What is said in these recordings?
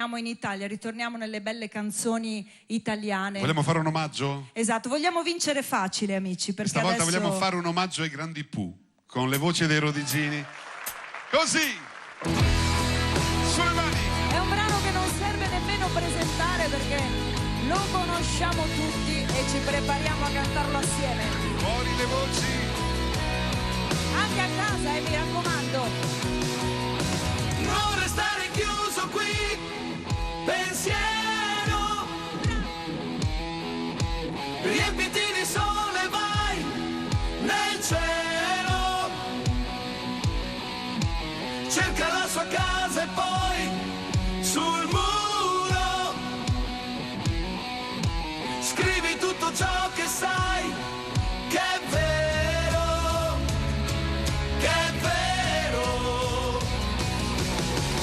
Siamo in Italia, ritorniamo nelle belle canzoni italiane. Vogliamo fare un omaggio? Esatto, vogliamo vincere facile, amici, perché Stavolta adesso... vogliamo fare un omaggio ai grandi Pooh, con le voci dei Rodigini. Così! Sulle mani! È un brano che non serve nemmeno presentare perché lo conosciamo tutti e ci prepariamo a cantarlo assieme. Fuori le voci! Anche a casa, mi raccomando. Non restare chiuso qui, pensiero, riempiti di sole, vai nel cielo, cerca la sua casa e poi sul muro scrivi tutto ciò che sai, che è vero, che è vero.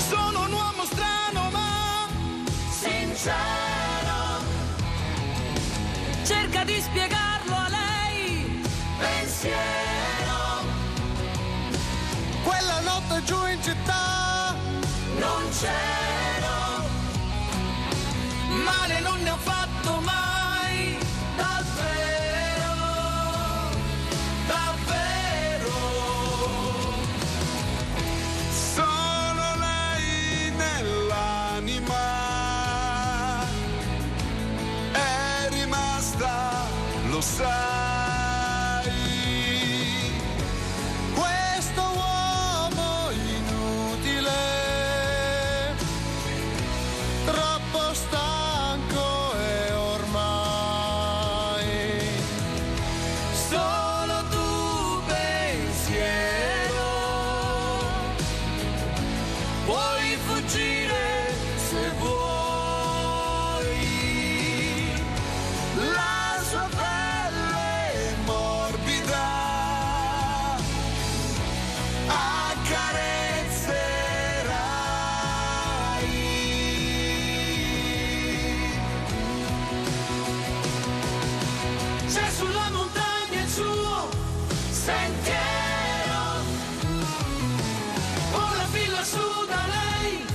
Sono un uomo strano ma sincero, Cerca di spiegarlo a lei. pensiero, Quella notte giù in città non c'ero, male non ne ho fatto mai, davvero, davvero. solo lei nell'anima è rimasta, lo sai. Questo uomo inutile, troppo stanco e ormai Solo tu pensiero, puoi fuggire se vuoi, la sua pelle è morbida, accarezzerai. c'è sulla montagna il suo sentiero, con la fila su da lei,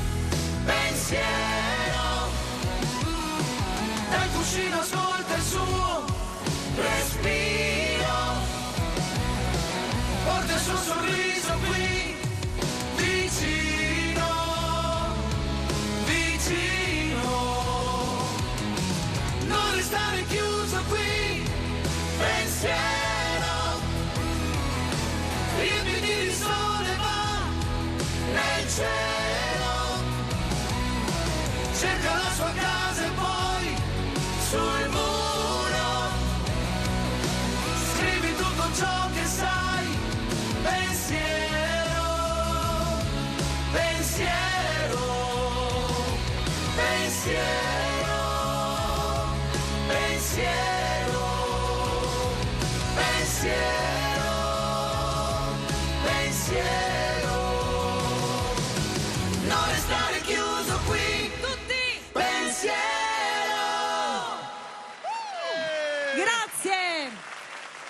pensiero, dal cuscino ascolta il suo respiro, porta il suo sorriso qui, vicino, vicino. Non restare chiuso qui, pensiero, riempiti di sole va nel cielo, cerca la sua casa e poi sul muro scrivi tutto ciò che sai, pensiero, pensiero, pensiero, pensiero, pensiero, pensiero. Non restare chiuso qui, Tutti! pensiero. Grazie!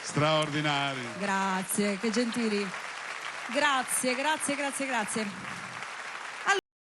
Straordinari! Grazie, che gentili. Grazie, grazie, grazie, grazie.